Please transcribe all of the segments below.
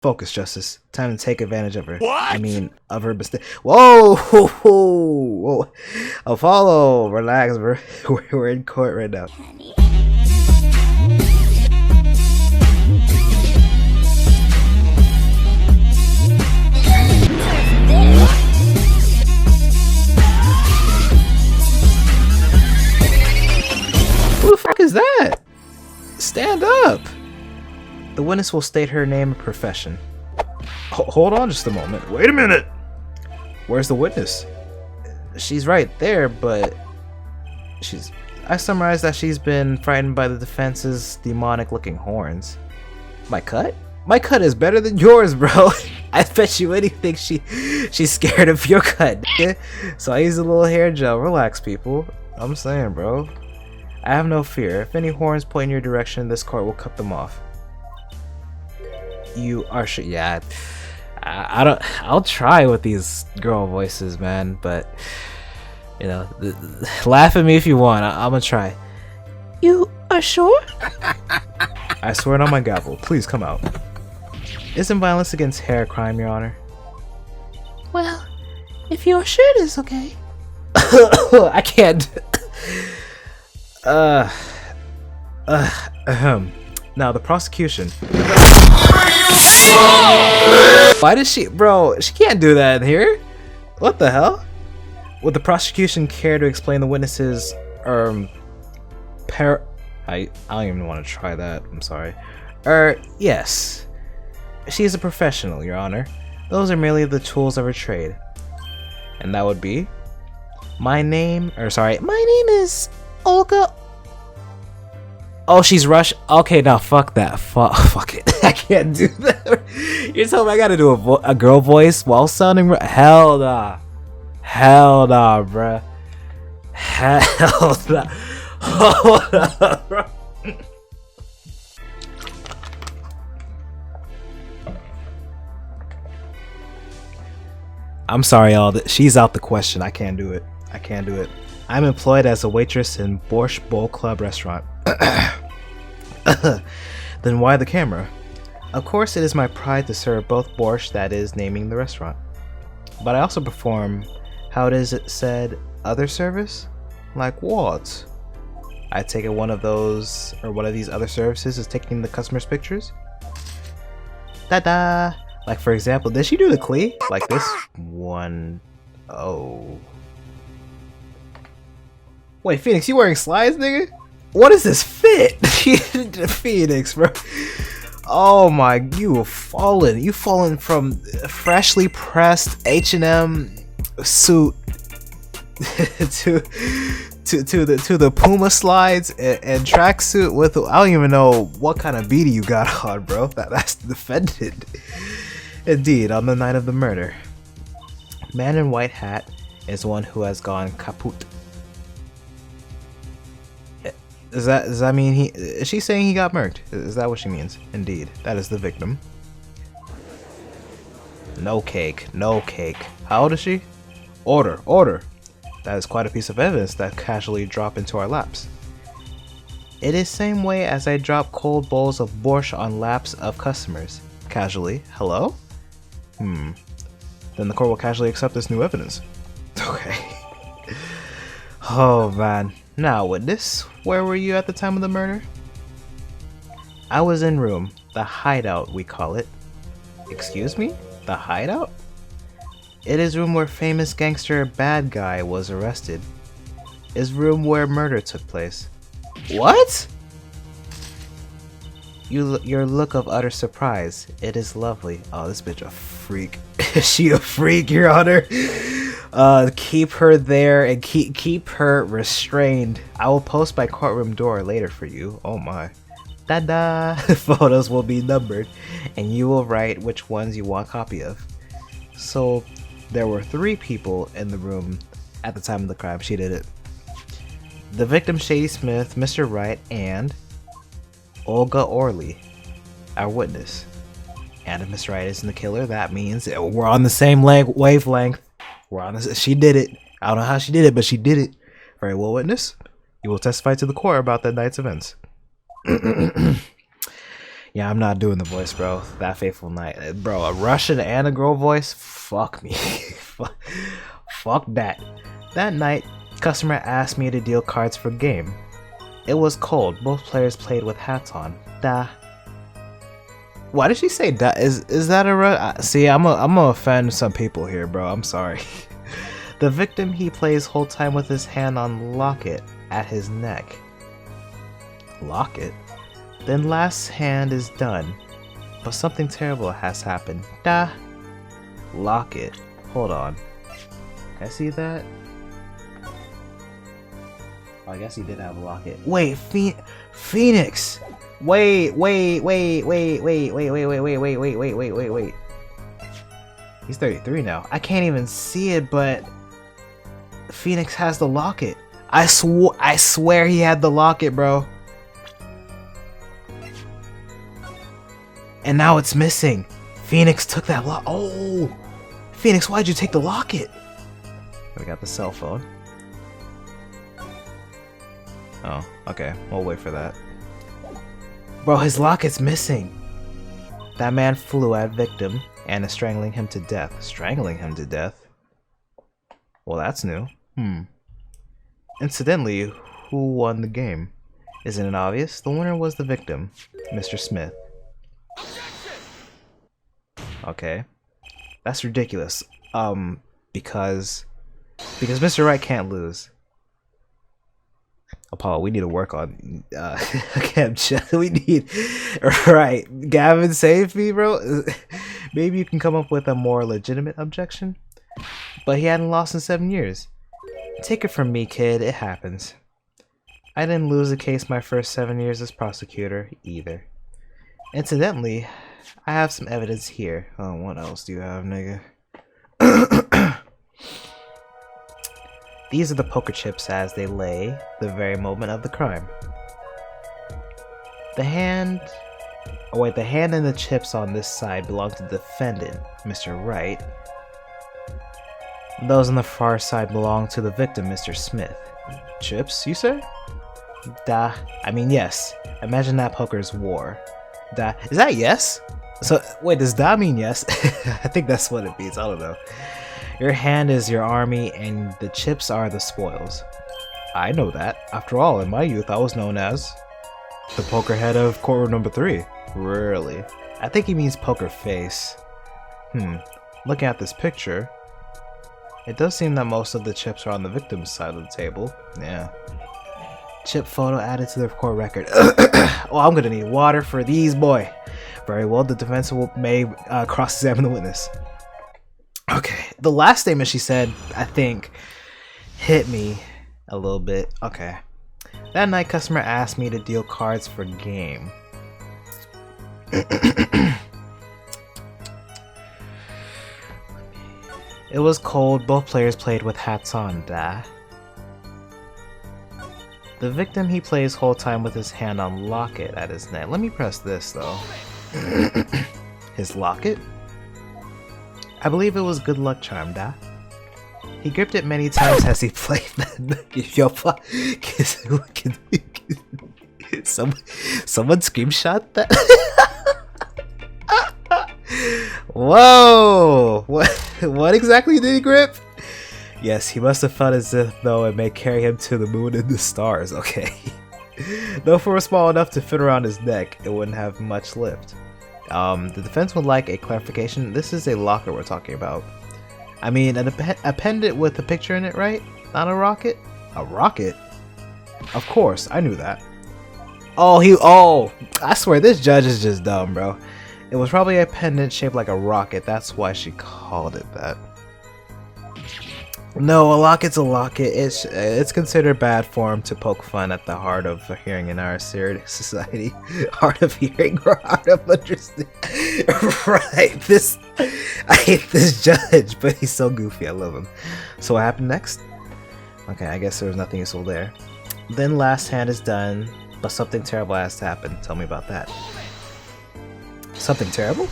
Focus, Justice. Time to take advantage of her. What? I mean, of her mistake. Whoa! Whoa! Apollo, relax, bro. We're in court right now. Who the fuck is that? Stand up! The witness will state her name and profession. Hold on just a moment. Wait a minute! Where's the witness? She's right there, but I summarized that she's been frightened by the defense's demonic-looking horns. My cut? My cut is better than yours, bro. I bet you anything she's scared of your cut. So I use a little hair gel. Relax, people. I'm saying, bro. I have no fear. If any horns point in your direction, this court will cut them off. You are sure? Yeah, I don't. I'll try with these girl voices, man. But you know, laugh at me if you want. I'm gonna try. You are sure? I swear it on my gavel. Please come out. Isn't violence against hair a crime, Your Honor? Well, if you're sure it is okay. I can't. Now the prosecution. Why does she, bro? She can't do that in here. What the hell? Would the prosecution care to explain the witnesses? I don't even want to try that. I'm sorry. Yes. She is a professional, Your Honor. Those are merely the tools of her trade. And that would be. My name is Olga. Oh, she's Russian. Okay, now fuck that. Fuck it. I can't do that. You're telling me I gotta do a girl voice while sounding hell nah. Hell nah, bruh. Hell nah. Hold up, bro. I'm sorry, y'all. She's out the question. I can't do it. I can't do it. I'm employed as a waitress in Borscht Bowl Club restaurant. Then why the camera? Of course it is my pride to serve both borscht, that is, naming the restaurant. But I also perform, how is it said, other service? Like what? I take it one of these other services is taking the customer's pictures? Ta-da! Like for example, did she do the Klee? Like this one? Oh. Wait, Phoenix, you wearing slides, nigga? What is this fit? Phoenix, bro. Oh my, you have fallen. You fallen from freshly pressed H&M suit to the Puma slides and tracksuit with. I don't even know what kind of beanie you got on, bro. That's defended. Indeed, on the night of the murder, man in white hat is one who has gone kaput. Does that mean is she saying he got murked? Is that what she means? Indeed, that is the victim. No cake, no cake. How old is she? Order, order. That is quite a piece of evidence that casually dropped into our laps. It is same way as I drop cold bowls of borscht on laps of customers. Casually. Hello? Then the court will casually accept this new evidence. Okay. Oh man. Now, witness, where were you at the time of the murder? I was in room, the hideout we call it. Excuse me? The hideout? It is room where famous gangster bad guy was arrested. Is room where murder took place. What? Your look of utter surprise. It is lovely. Oh, this bitch a freak. Is she a freak, Your Honor? Keep her there and keep her restrained. I will post my courtroom door later for you. Oh my. Ta-da! Photos will be numbered, and you will write which ones you want a copy of. So, there were 3 people in the room at the time of the crime. She did it. The victim, Shady Smith, Mr. Wright, and Olga Orley, our witness. And if Miss Wright isn't the killer, that means we're on the same wavelength. We're on this. She did it. I don't know how she did it, but she did it. Very well, witness. You will testify to the court about that night's events. Yeah, I'm not doing the voice, bro. That fateful night. Bro, a Russian and a girl voice? Fuck me. Fuck that. That night, customer asked me to deal cards for game. It was cold. Both players played with hats on. Da. Why did she say da? Is that a see? I'm gonna offend some people here, bro. I'm sorry. The victim he plays whole time with his hand on locket at his neck. Locket. Then last hand is done, but something terrible has happened. Da. Locket. Hold on. Can I see that? Oh, I guess he did have a locket. Wait, Phoenix. Wait. He's 33 now. I can't even see it, but Phoenix has the locket. I swear he had the locket, bro. And now it's missing. Phoenix took that Oh! Phoenix, why'd you take the locket? We got the cell phone. Oh, okay. We'll wait for that. Bro, his locket's missing. That man flew at victim and is strangling him to death. Strangling him to death? Well, that's new. Incidentally, who won the game? Isn't it obvious? The winner was the victim, Mr. Smith. Okay. That's ridiculous. Because Mr. Right can't lose. Apollo, we need to work on we need right. Gavin, save me, bro. Maybe you can come up with a more legitimate objection. But he hadn't lost in 7 years. Take it from me, kid, it happens. I didn't lose a case my first 7 years as prosecutor, either. Incidentally, I have some evidence here. Oh, what else do you have, nigga? These are the poker chips as they lay the very moment of the crime. The hand and the chips on this side belong to the defendant, Mr. Wright. Those on the far side belong to the victim, Mr. Smith. Chips, you say? Da. I mean, yes. Imagine that poker's war. Da. Is that yes? So, wait, does da mean yes? I think that's what it means. I don't know. Your hand is your army, and the chips are the spoils. I know that. After all, in my youth, I was known as the poker head of courtroom number 3. Really? I think he means poker face. Looking at this picture, it does seem that most of the chips are on the victim's side of the table. Yeah. Chip photo added to the court record. Oh, I'm gonna need water for these, boy. Very well, the defense may cross-examine the witness. Okay, the last statement she said, I think, hit me a little bit. Okay. That night, customer asked me to deal cards for game. It was cold. Both players played with hats on. Da. The victim he plays whole time with his hand on locket at his neck. Let me press this though. His locket? I believe it was good luck charm, da. He gripped it many times as he played that. Yo, someone screenshot that? Whoa! What exactly did he grip? Yes, he must have felt as if though it may carry him to the moon and the stars. Okay. Though if it were small enough to fit around his neck, it wouldn't have much lift. The defense would like a clarification. This is a locker we're talking about. I mean, a pendant with a picture in it, right? Not a rocket? A rocket? Of course, I knew that. Oh, I swear this judge is just dumb, bro. It was probably a pendant shaped like a rocket. That's why she called it that. No, a locket's a locket. It's considered bad form to poke fun at the heart of hearing in our serious society. Heart of hearing or heart of understanding. Right, I hate this judge, but he's so goofy. I love him. So what happened next? Okay, I guess there was nothing useful there. Then last hand is done, but something terrible has to happen. Tell me about that. Something terrible?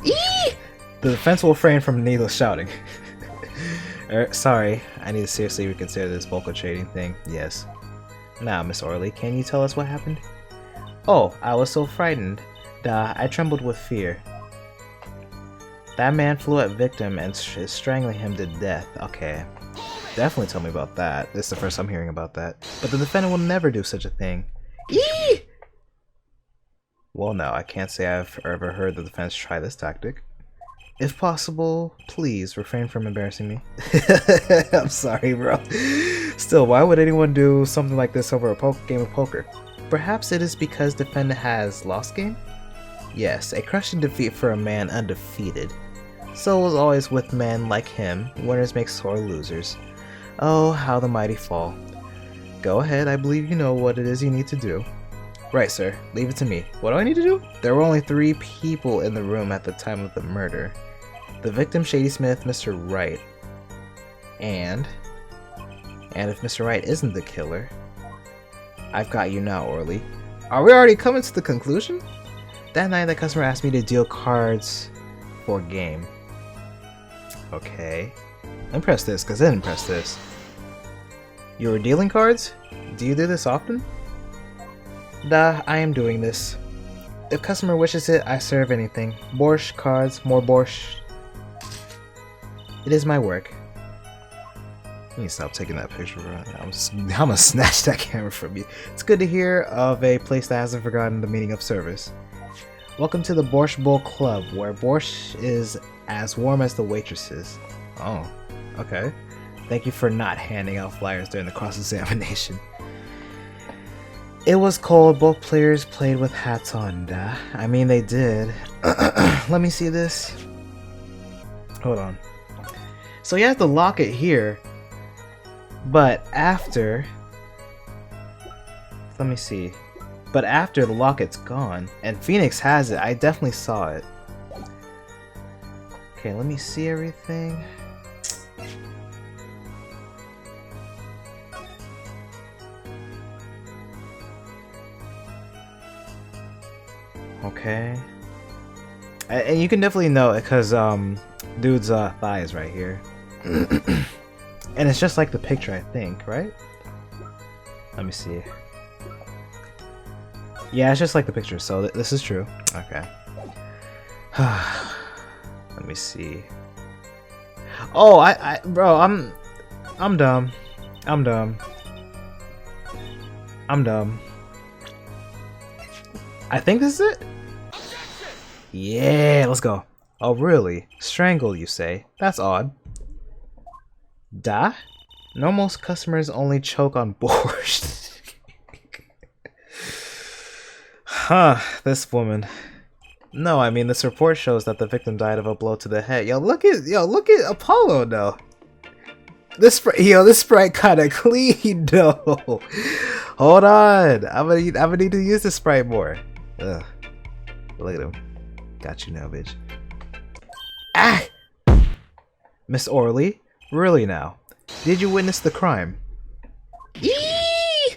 Eee! The defense will refrain from needless shouting. Sorry, I need to seriously reconsider this vocal trading thing. Yes. Now, Miss Orley, can you tell us what happened? Oh, I was so frightened. Duh, I trembled with fear. That man flew at victim and is strangling him to death. Okay. Definitely tell me about that. This is the first I'm hearing about that. But the defendant will never do such a thing. Eee! Well, no, I can't say I've ever heard the defense try this tactic. If possible, please refrain from embarrassing me. I'm sorry, bro. Still, why would anyone do something like this over a game of poker? Perhaps it is because defendant has lost game? Yes, a crushing defeat for a man undefeated. So was always with men like him. Winners make sore losers. Oh, how the mighty fall. Go ahead, I believe you know what it is you need to do. Right, sir. Leave it to me. What do I need to do? There were only 3 people in the room at the time of the murder. The victim, Shady Smith, Mr. Wright. And if Mr. Wright isn't the killer, I've got you now, Orly. Are we already coming to the conclusion? That night, the customer asked me to deal cards for game. Okay. Let me press this, because I didn't press this. You were dealing cards? Do you do this often? Duh, I am doing this. If customer wishes it, I serve anything. Borscht, cards, more borscht. It is my work. You need to stop taking that picture, bro. I'm gonna snatch that camera from you. It's good to hear of a place that hasn't forgotten the meaning of service. Welcome to the Borscht Bowl Club, where borscht is as warm as the waitresses. Oh, okay. Thank you for not handing out flyers during the cross-examination. It was cold. Both players played with hats on. Duh. I mean, they did. Let me see this. Hold on. So you have to lock it here, but after... Let me see. But after the locket's gone, and Phoenix has it, I definitely saw it. Okay, let me see everything. Okay. And you can definitely know it because dude's thigh is right here. And it's just like the picture, I think, right? Let me see. Yeah, it's just like the picture, so this is true. Okay. Let me see. Oh, bro, I'm dumb. I'm dumb. I'm dumb. I think this is it? Yeah, let's go. Oh, really? Strangle, you say? That's odd. Da? Normal customers only choke on borscht. Huh, this woman. No, I mean, this report shows that the victim died of a blow to the head. Yo, look at Apollo, though. This sprite kind of clean, though. Hold on, I'm gonna need to use this sprite more. Ugh. Look at him. Got you now, bitch. Ah! Miss Orly? Really now? Did you witness the crime? Eee!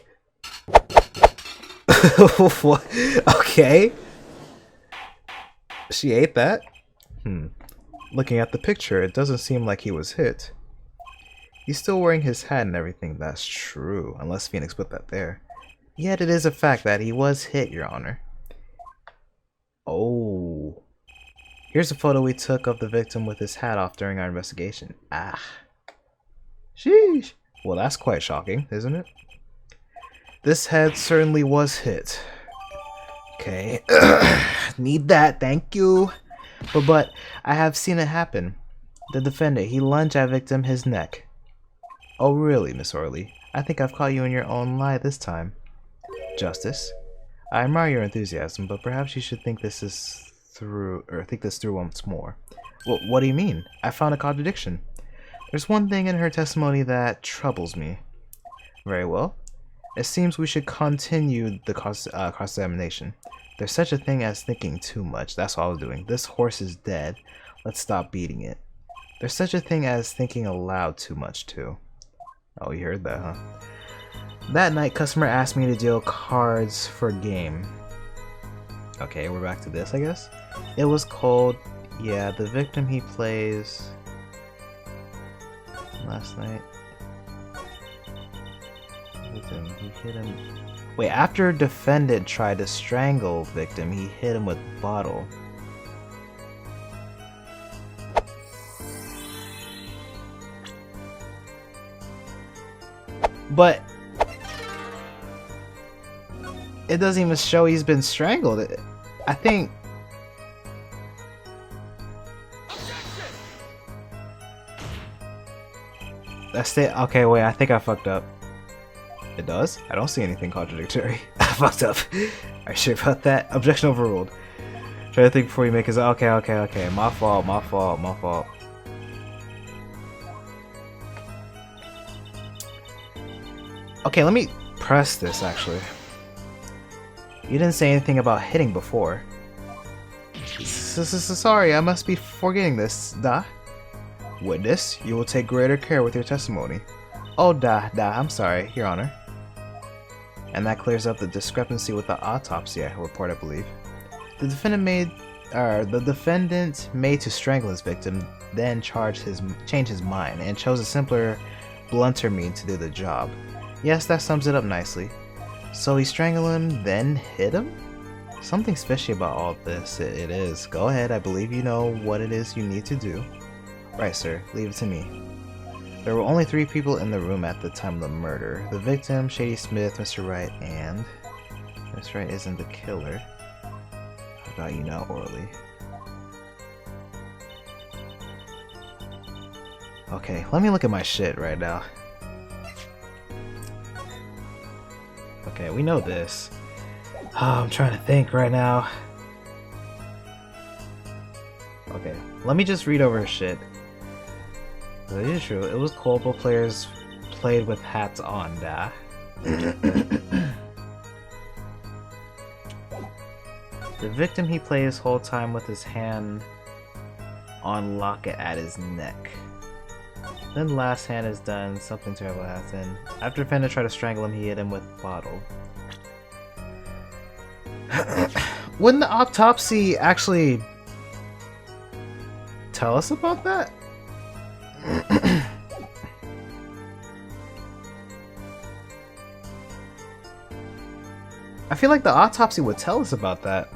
What? Okay. She ate that? Looking at the picture, it doesn't seem like he was hit. He's still wearing his hat and everything. That's true, unless Phoenix put that there. Yet it is a fact that he was hit, Your Honor. Oh. Here's a photo we took of the victim with his hat off during our investigation. Ah. Sheesh. Well, that's quite shocking, isn't it? This head certainly was hit. Okay. Need that, thank you. But I have seen it happen. The defendant, he lunged at victim his neck. Oh really, Miss Orly? I think I've caught you in your own lie this time. Justice. I admire your enthusiasm, but perhaps you should think this through once more. Well, what do you mean? I found a contradiction. There's one thing in her testimony that troubles me. Very well. It seems we should continue the cross-examination. There's such a thing as thinking too much. That's all I was doing. This horse is dead. Let's stop beating it. There's such a thing as thinking aloud too much, too. Oh, you heard that, huh? That night, customer asked me to deal cards for game. Okay, we're back to this, I guess. It was cold. Yeah, the victim he plays last night. Victim, he hit him. Wait, after defendant tried to strangle victim, he hit him with bottle. But it doesn't even show he's been strangled. I think... That's it. Okay, wait, I think I fucked up. It does? I don't see anything contradictory. I fucked up. Are you sure about that? Objection overruled. Try to think before you make his... Okay. My fault. Okay, let me press this, actually. You didn't say anything about hitting before. Sorry, I must be forgetting this, da. Witness, you will take greater care with your testimony. Oh, da, I'm sorry, Your Honor. And that clears up the discrepancy with the autopsy report, I believe. The defendant made to strangle his victim, then changed his mind and chose a simpler, blunter means to do the job. Yes, that sums it up nicely. So he strangled him, then hit him? Something's fishy about all this. It is. Go ahead, I believe you know what it is you need to do. Right, sir. Leave it to me. There were only 3 people in the room at the time of the murder. The victim, Shady Smith, Mr. Wright, and... Mr. Wright isn't the killer. I got you now, Orly. Okay, let me look at my shit right now. Okay, we know this. Oh, I'm trying to think right now. Okay, let me just read over his shit. It is true, it was cold, but players played with hats on, da. The victim, he played his whole time with his hand on locket at his neck. Then last hand is done, something terrible happened. After defendant tried to strangle him, he hit him with bottle. Wouldn't the autopsy actually tell us about that? I feel like the autopsy would tell us about that.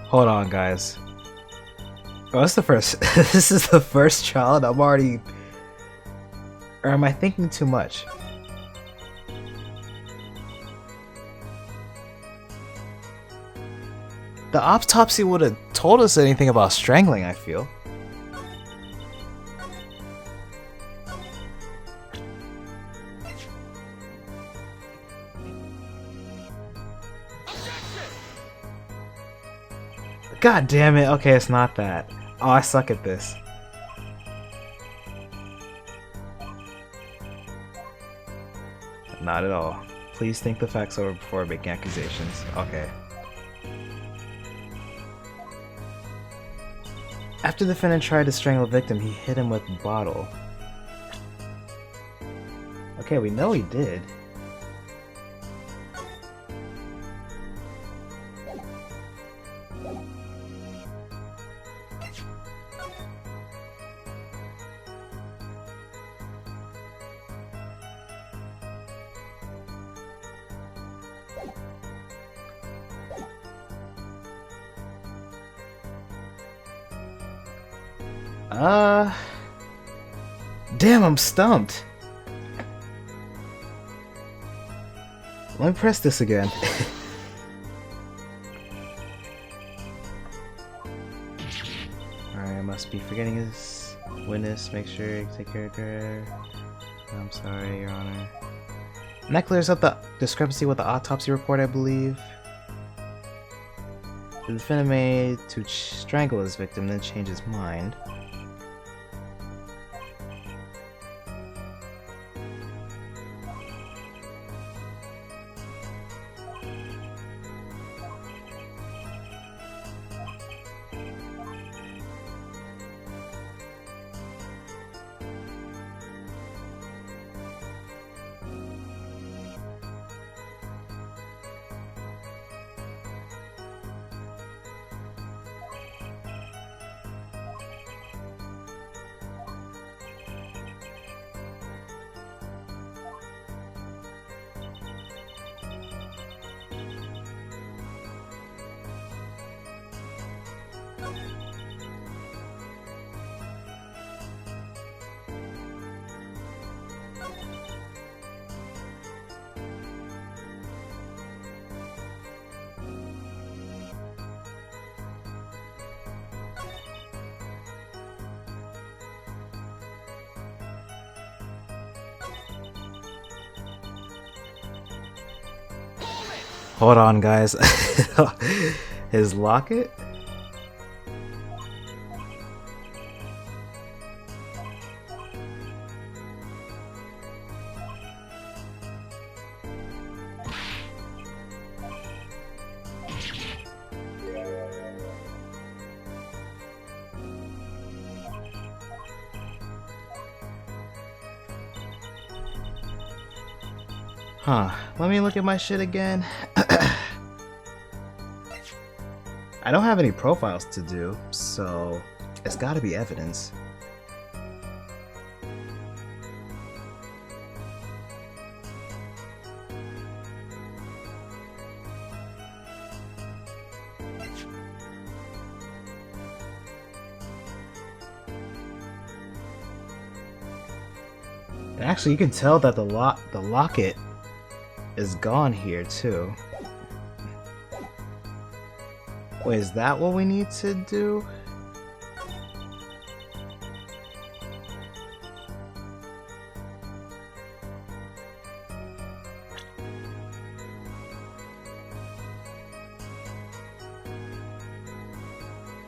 Hold on, guys. Oh, this is the first. This is the first trial, and I'm already. Or am I thinking too much? The autopsy would have told us anything about strangling, I feel. God damn it, okay, it's not that. Oh, I suck at this. Not at all. Please think the facts over before making accusations. Okay. After the defendant tried to strangle the victim, he hit him with a bottle. Okay, we know he did. Damn, I'm stumped. Let me press this again. Alright, I must be forgetting his witness. Make sure you take care of her. I'm sorry, Your Honor. And that clears up the discrepancy with the autopsy report, I believe. The defendant made to strangle his victim, then change his mind. Hold on, guys. His locket? Huh, let me look at my shit again. I don't have any profiles to do, so it's gotta be evidence. And actually, you can tell that the locket is gone here too. Wait, is that what we need to do?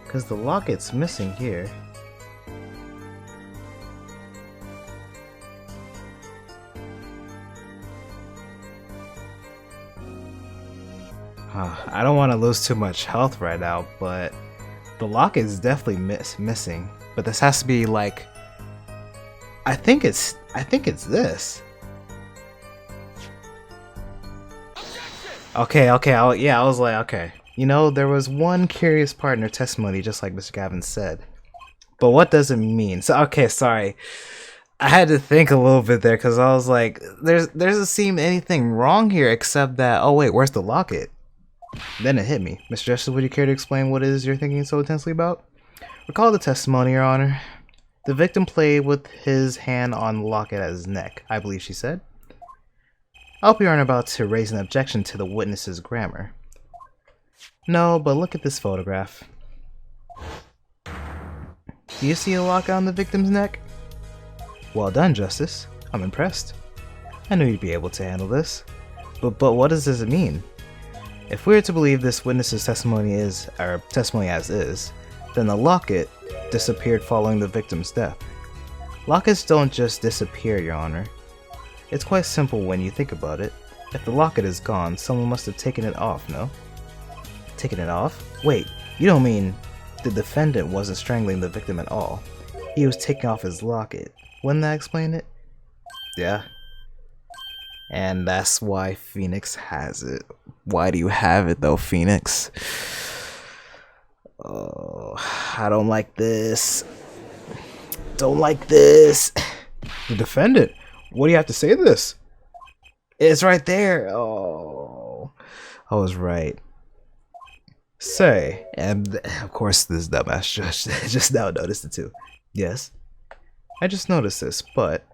Because the locket's missing here. I don't want to lose too much health right now, but the locket is definitely missing. But this has to be like, I think it's this. Okay, I was like, okay. You know, there was one curious part in her testimony, just like Mr. Gavin said. But what does it mean? So, okay, sorry. I had to think a little bit there because I was like, there doesn't seem anything wrong here except that, oh wait, where's the locket? Then it hit me. Mr. Justice, would you care to explain what it is you're thinking so intensely about? Recall the testimony, Your Honor. The victim played with his hand on the locket at his neck, I believe she said. I hope you aren't about to raise an objection to the witness's grammar. No, but look at this photograph. Do you see a locket on the victim's neck? Well done, Justice. I'm impressed. I knew you'd be able to handle this. But what does this mean? If we are to believe this witness's testimony as is, then the locket disappeared following the victim's death. Lockets don't just disappear, Your Honor. It's quite simple when you think about it. If the locket is gone, someone must have taken it off, no? Taken it off? Wait, you don't mean the defendant wasn't strangling the victim at all. He was taking off his locket. Wouldn't that explain it? Yeah. And that's why Phoenix has it. Why do you have it though, Phoenix? Oh, I don't like this. Don't like this. The defendant? What do you have to say to this? It's right there. Oh, I was right. Say, and of course this dumbass judge just now noticed it too. Yes, I just noticed this, but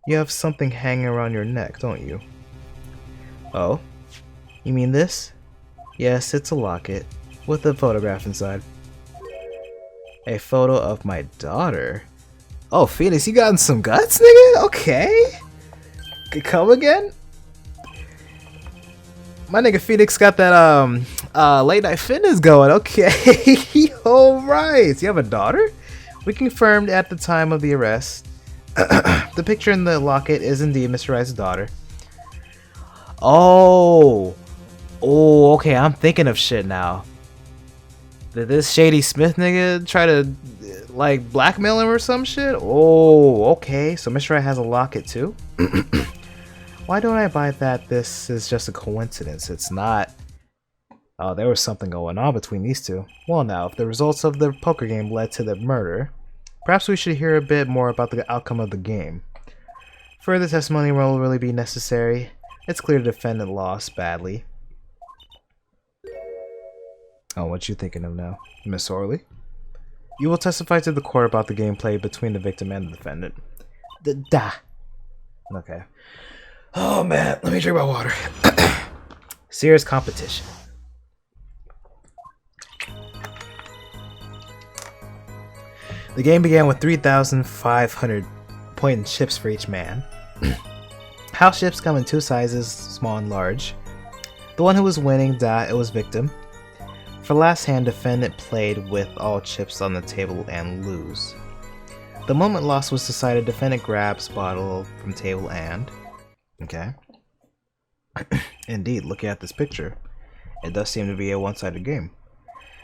you have something hanging around your neck, don't you? Oh, you mean this? Yes, it's a locket with a photograph inside. A photo of my daughter? Oh, Phoenix, you got some guts, nigga? Okay. Could come again? My nigga Phoenix got that late night fitness going. Okay. Alright. You have a daughter? We confirmed at the time of the arrest. The picture in the locket is indeed Mr. Wright's daughter. Oh. Oh, okay. I'm thinking of shit now. Did this Shady Smith nigga try to like blackmail him or some shit? Oh, okay. So Mr. Wright has a locket too? Why don't I buy that this is just a coincidence? It's not. Oh, there was something going on between these two. Well now, if the results of the poker game led to the murder, perhaps we should hear a bit more about the outcome of the game. Further testimony will really be necessary. It's clear the defendant lost badly. Oh, what you thinking of now, Miss Orley? You will testify to the court about the game played between the victim and the defendant. Okay. Oh man, let me drink my water. Serious competition. The game began with 3,500 point chips for each man. House chips come in two sizes, small and large. The one who was winning, it was victim. For last hand, defendant played with all chips on the table and lose. The moment loss was decided, defendant grabs bottle from table and... Okay. Indeed, looking at this picture, it does seem to be a one-sided game.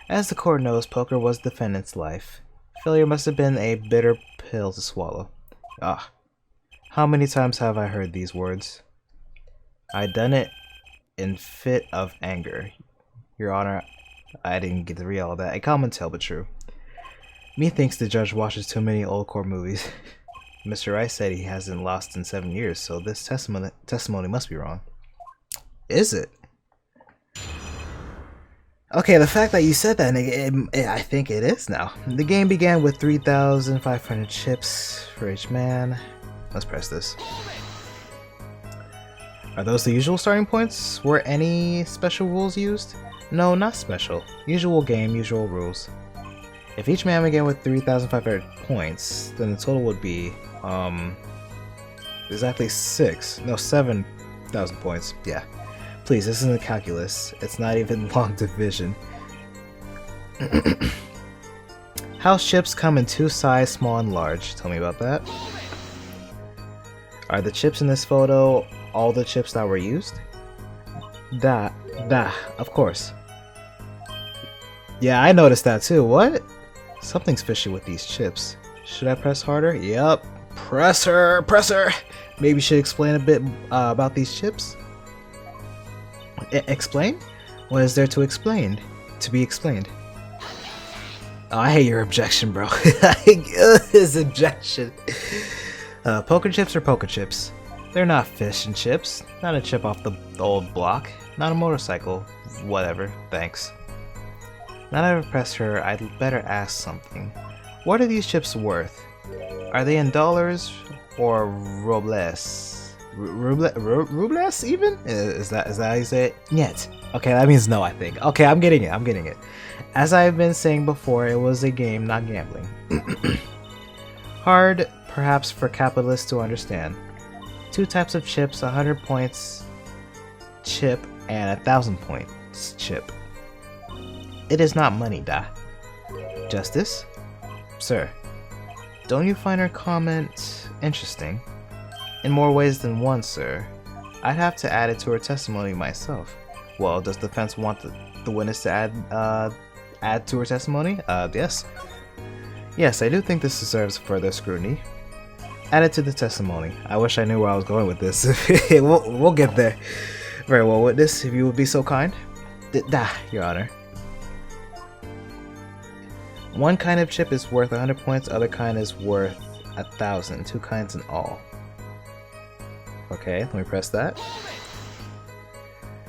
As the court knows, poker was defendant's life. Failure must have been a bitter pill to swallow. Ah, how many times have I heard these words? I done it in fit of anger. Your Honor, I didn't get to read all that. A common tale, but true. Methinks the judge watches too many old court movies. Mr. Rice said he hasn't lost in 7 years, so this testimony must be wrong. Is it? Okay, the fact that you said that, I think it is now. The game began with 3,500 chips for each man. Let's press this. Are those the usual starting points? Were any special rules used? No, not special. Usual game, usual rules. If each man began with 3,500 points, then the total would be, exactly 7,000 points. Yeah. Please, this isn't calculus. It's not even long division. House chips come in 2 sizes, small and large. Tell me about that. Are the chips in this photo all the chips that were used? Of course. Yeah, I noticed that too. What? Something's fishy with these chips. Should I press harder? Yup. Presser! Maybe you should explain a bit about these chips? Explain? What is there to explain? To be explained. Oh, I hate your objection, bro. His objection. Poker chips are poker chips. They're not fish and chips. Not a chip off the old block. Not a motorcycle. Whatever. Thanks. Now that I've pressed her, I'd better ask something. What are these chips worth? Are they in dollars or rubles? Rubles even? Is that how you say it? Yet. Okay, that means no, I think. Okay, I'm getting it. As I've been saying before, it was a game, not gambling. Hard, perhaps, for capitalists to understand. 2 types of chips, 100 points chip and 1,000 points chip. It is not money, da. Justice? Sir, don't you find her comment interesting? In more ways than one, sir. I'd have to add it to her testimony myself. Well, does the defense want the witness to add to her testimony? Yes. Yes, I do think this deserves further scrutiny. Add it to the testimony. I wish I knew where I was going with this. we'll get there. Very well, witness, if you would be so kind. Your Honor. One kind of chip is worth 100 points, other kind is worth 1,000. 2 kinds in all. Okay, let me press that.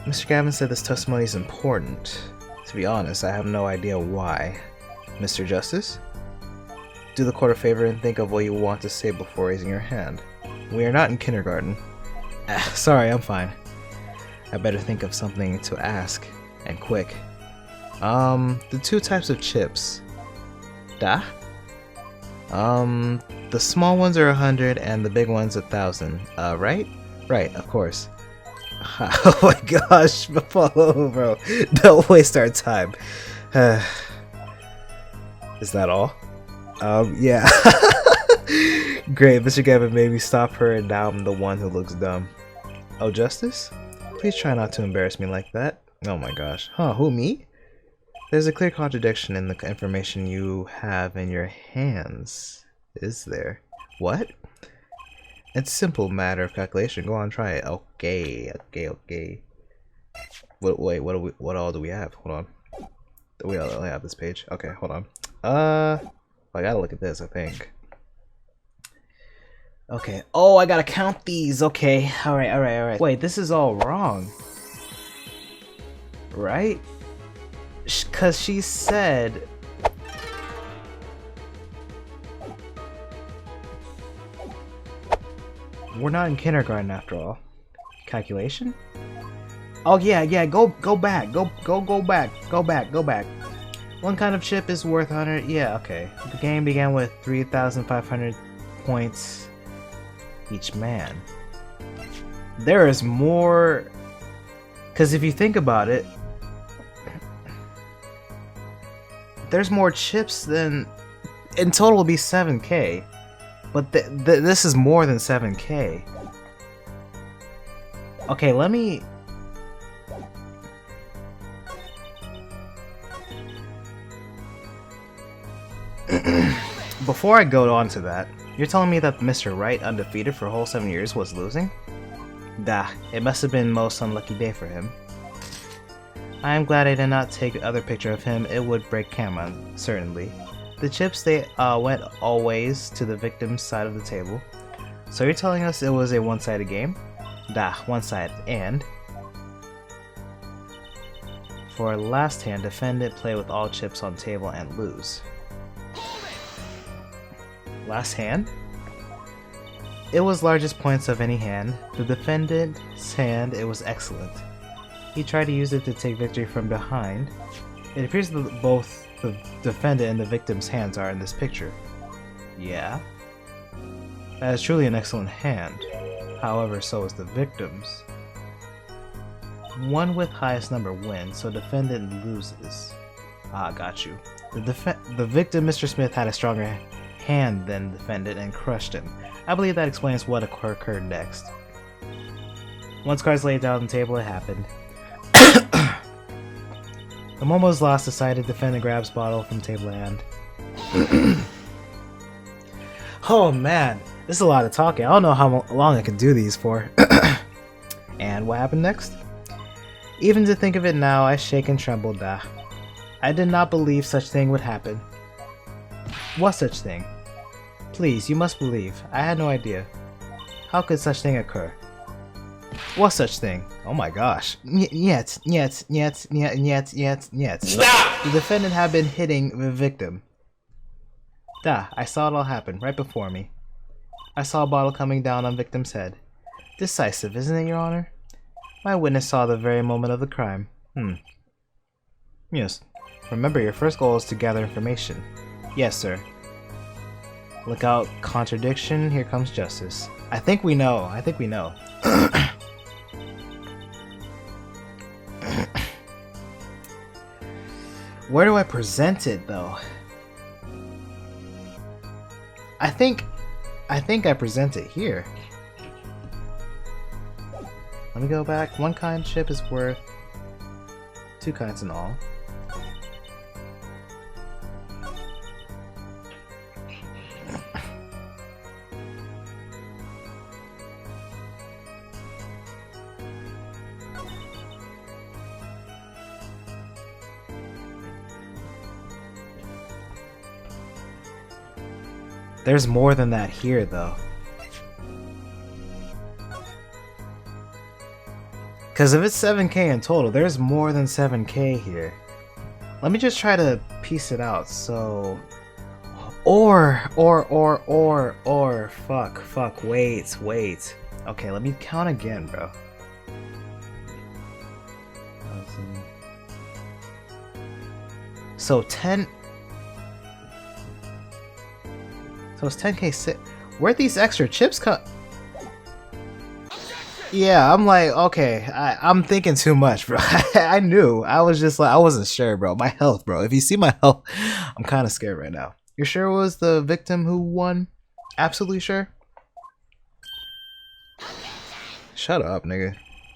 Mr. Gavin said this testimony is important. To be honest, I have no idea why. Mr. Justice? Do the court a favor and think of what you want to say before raising your hand. We are not in kindergarten. Sorry, I'm fine. I better think of something to ask, and quick. The 2 types of chips. The small ones are 100 and the big ones 1,000. Right? Right, of course. Oh my gosh, bro. Don't waste our time. Is that all? Yeah. Great, Mr. Gavin made me stop her and now I'm the one who looks dumb. Oh, Justice? Please try not to embarrass me like that. Oh my gosh. Huh, who, me? There's a clear contradiction in the information you have in your hands. Is there? What? It's a simple matter of calculation. Go on, try it. Okay. What all do we have? Hold on. We only have this page. Okay, hold on. I gotta look at this, I think. Okay. Oh, I gotta count these. Okay. Alright. Wait, this is all wrong. Right? Cause she said... We're not in kindergarten after all. Calculation? Oh yeah, go back. Go back. One kind of chip is worth 100. Yeah, okay. The game began with 3,500 points each man. There is more Because if you think about it, there's more chips than... In total, it'll be 7k. But this is more than 7k. Okay, let me... Before I go on to that, you're telling me that Mr. Right, undefeated for a whole 7 years, was losing? Dah, it must have been most unlucky day for him. I am glad I did not take other picture of him, it would break camera, certainly. The chips, they went always to the victim's side of the table. So you're telling us it was a one-sided game? Dah, one-sided, and... For last hand, defendant play with all chips on table and lose. Last hand? It was largest points of any hand. The defendant's hand, it was excellent. He tried to use it to take victory from behind. It appears that both the defendant and the victim's hands are in this picture. Yeah? That is truly an excellent hand. However, so is the victim's. One with highest number wins, so defendant loses. Ah, got you. The victim, Mr. Smith, had a stronger hand than defendant and crushed him. I believe that explains what occurred next. Once cards laid down on the table, it happened. The moment was lost, decided defendant grabs bottle from table hand. Oh man, this is a lot of talking. I don't know how long I can do these for. And what happened next? Even to think of it now, I shake and tremble. Dah. I did not believe such thing would happen. What such thing? Please, you must believe. I had no idea. How could such thing occur? What such thing? Oh my gosh. Yet. Stop! The defendant had been hitting the victim. Dah, I saw it all happen, right before me. I saw a bottle coming down on victim's head. Decisive, isn't it, Your Honor? My witness saw the very moment of the crime. Yes. Remember, your first goal is to gather information. Yes, sir. Look out, contradiction, here comes justice. I think we know. Where do I present it, though? I think I present it here. Let me go back. One kind chip is worth 2 kinds in all. There's more than that here, though. Because if it's 7k in total, there's more than 7k here. Let me just try to piece it out, so... Fuck, wait. Okay, let me count again, bro. So 10... So it's 10k. Where'd these extra chips come? Yeah, I'm like, okay, I'm thinking too much, bro. I knew. I was just like, I wasn't sure, bro. My health, bro. If you see my health, I'm kind of scared right now. You're sure it was the victim who won? Absolutely sure? Shut up, nigga.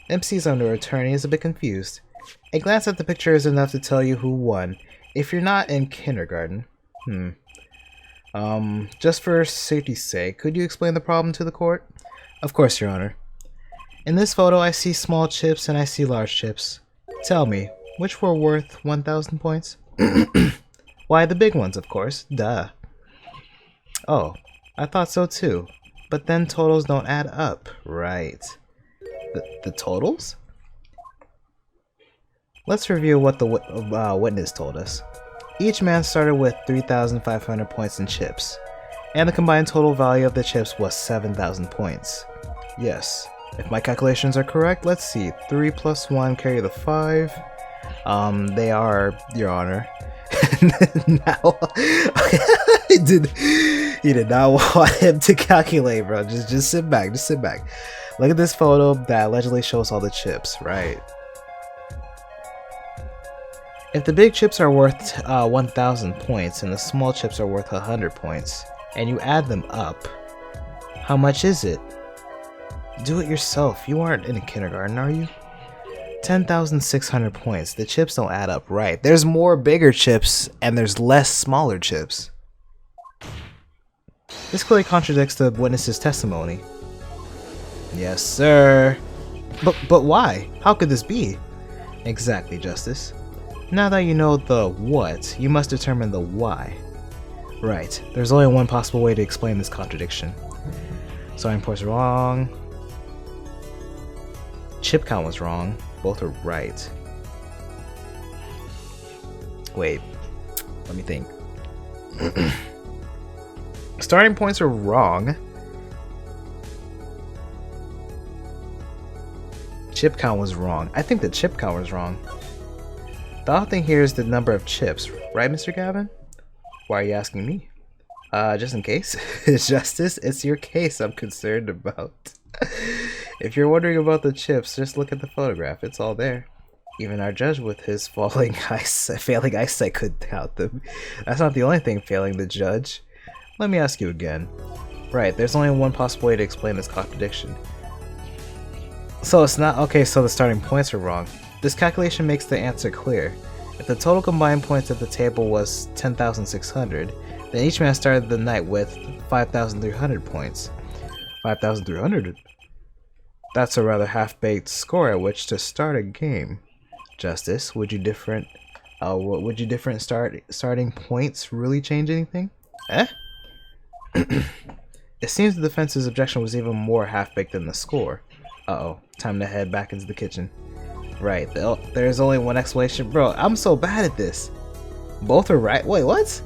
MC's under attorney is a bit confused. A glance at the picture is enough to tell you who won. If you're not in kindergarten. Just for safety's sake, could you explain the problem to the court? Of course, Your Honor. In this photo, I see small chips and I see large chips. Tell me, which were worth 1,000 points? Why, the big ones, of course. Duh. Oh, I thought so too. But then totals don't add up. Right. The totals? Let's review what the witness told us. Each man started with 3,500 points in chips, and the combined total value of the chips was 7,000 points. Yes, if my calculations are correct, let's see. 3 plus 1 carry the 5. They are, Your Honor. Now, he did not want him to calculate, bro. Just sit back. Look at this photo that allegedly shows all the chips, right? If the big chips are worth 1,000 points and the small chips are worth 100 points, and you add them up, how much is it? Do it yourself. You aren't in a kindergarten, are you? 10,600 points. The chips don't add up right. There's more bigger chips and there's less smaller chips. This clearly contradicts the witness's testimony. Yes, sir. But why? How could this be? Exactly, Justice. Now that you know the what, you must determine the why. Right. There's only one possible way to explain this contradiction. Starting points are wrong. Chip count was wrong. Both are right. Wait. Let me think. Starting points are wrong. Chip count was wrong. I think the chip count was wrong. The odd thing here is the number of chips, right, Mr. Gavin? Why are you asking me? Just in case. Justice, it's your case I'm concerned about. If you're wondering about the chips, just look at the photograph. It's all there. Even our judge with his failing eyesight could count them. That's not the only thing failing the judge. Let me ask you again. Right, there's only one possible way to explain this contradiction. So it's not okay, so the starting points are wrong. This calculation makes the answer clear. If the total combined points at the table was 10,600, then each man started the night with 5,300 points. 5,300? That's a rather half-baked score at which to start a game. Justice, would you different starting points really change anything? Eh? It seems the defense's objection was even more half-baked than the score. Uh-oh, time to head back into the kitchen. Right, there's only one explanation. Bro, I'm so bad at this. Both are right? Wait, what?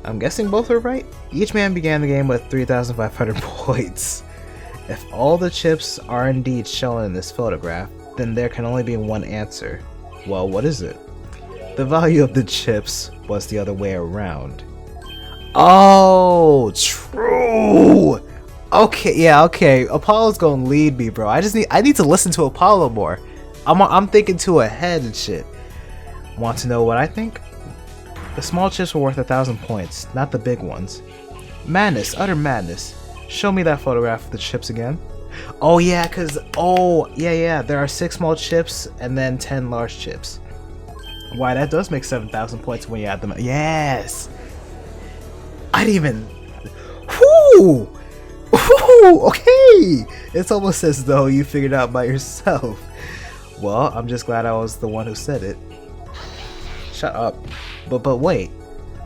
I'm guessing both are right? Each man began the game with 3,500 points. If all the chips are indeed shown in this photograph, then there can only be one answer. Well, what is it? The value of the chips was the other way around. Oh, true! Okay, yeah, okay. Apollo's gonna lead me, bro. I need to listen to Apollo more. I'm thinking too ahead and shit. Want to know what I think? The small chips were worth 1,000 points, not the big ones. Madness, utter madness. Show me that photograph of the chips again. Oh yeah, yeah, there are 6 small chips and then 10 large chips. Why, that does make 7,000 points when you add them. Yes! I didn't even... Whoo! Whoo! Okay! It's almost as though you figured it out by yourself. Well, I'm just glad I was the one who said it. Shut up. But wait.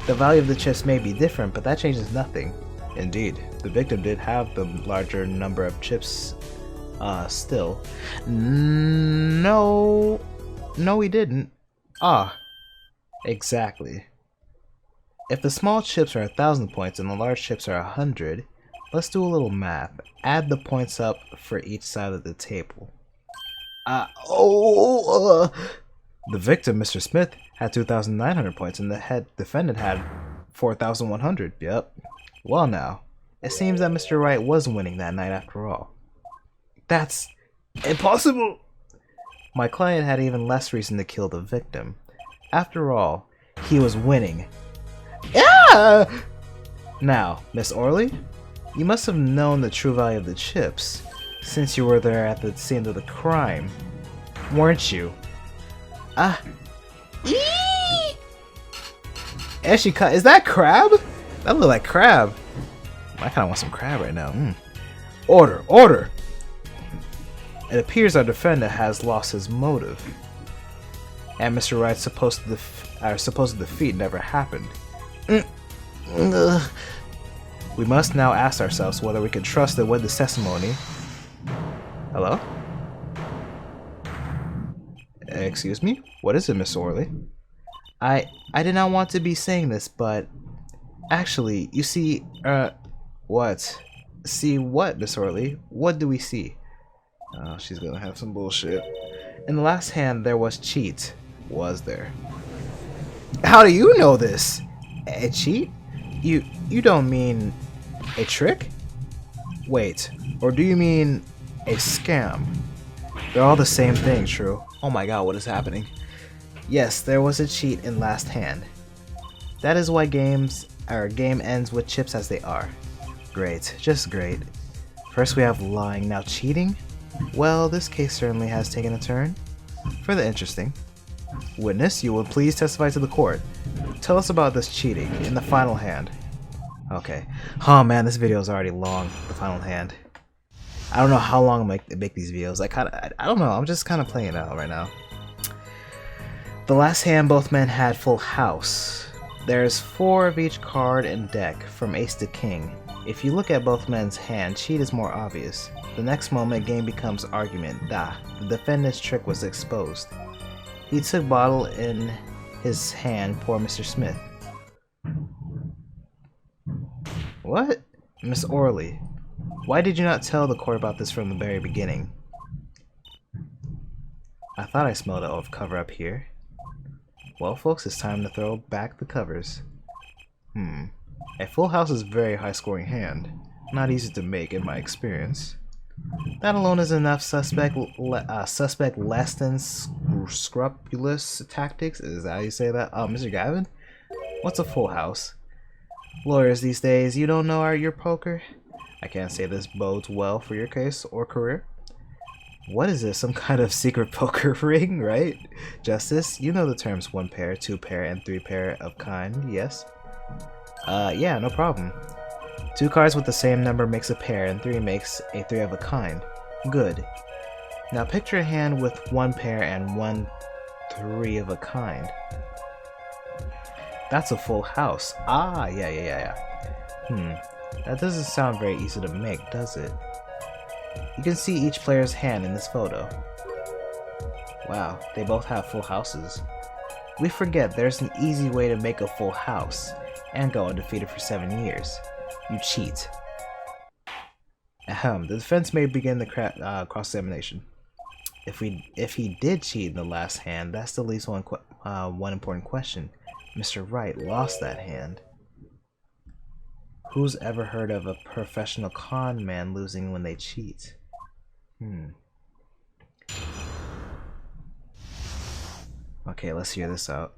The value of the chips may be different, but that changes nothing. Indeed, the victim did have the larger number of chips still. No, he didn't. Ah, exactly. If the small chips are 1,000 points and the large chips are 100, let's do a little math. Add the points up for each side of the table. The victim, Mr. Smith, had 2,900 points and the head defendant had 4,100. Yep. Well now, it seems that Mr. Wright was winning that night after all. That's impossible! My client had even less reason to kill the victim. After all, he was winning. Yeah! Now, Miss Orley, you must have known the true value of the chips, since you were there at the scene of the crime, weren't you? And she cut. Is that crab? That look like crab. I kind of want some crab right now. Order, order! It appears our defendant has lost his motive, and Mr. Wright's supposed defeat never happened. We must now ask ourselves whether we can trust the witness testimony. Hello? Excuse me? What is it, Miss Orley? I did not want to be saying this, but actually, you see, what? See what, Miss Orley? What do we see? Oh, she's gonna have some bullshit. In the last hand, there was cheat. Was there? How do you know this? A cheat? You don't mean a trick? Wait, or do you mean a scam? They're all the same thing, true. Oh my god, what is happening? Yes, there was a cheat in last hand. That is why game ends with chips as they are. Great, just great. First we have lying, now cheating? Well, this case certainly has taken a turn. Further interesting. Witness, you will please testify to the court. Tell us about this cheating in the final hand. Okay. Oh man, this video is already long, the final hand. I don't know how long I make these videos. I don't know, I'm just kind of playing it out right now. The last hand, both men had full house. There's 4 of each card and deck, from ace to king. If you look at both men's hand, cheat is more obvious. The next moment, game becomes argument. The defendant's trick was exposed. He took bottle in his hand, poor Mr. Smith. What? Miss Orley, why did you not tell the court about this from the very beginning? I thought I smelled an off cover up here. Well, folks, it's time to throw back the covers. A full house is a very high-scoring hand. Not easy to make, in my experience. That alone is enough suspect less than scrupulous tactics. Is that how you say that? Mr. Gavin? What's a full house? Lawyers these days, you don't know your poker? I can't say this bodes well for your case or career. What is this, some kind of secret poker ring, right? Justice, you know the terms 1 pair, 2 pair, and 3 pair of kind, yes? Yeah, no problem. 2 cards with the same number makes a pair, and 3 makes a 3 of a kind. Good. Now picture a hand with 1 pair and 1 3 of a kind. That's a full house. Ah, yeah. That doesn't sound very easy to make, does it? You can see each player's hand in this photo. Wow, they both have full houses. We forget there's an easy way to make a full house and go undefeated for 7 years. You cheat. Ahem, the defense may begin the cross-examination. If he did cheat in the last hand, that still leaves one important question. Mr. Wright lost that hand. Who's ever heard of a professional con man losing when they cheat? Okay, let's hear this out.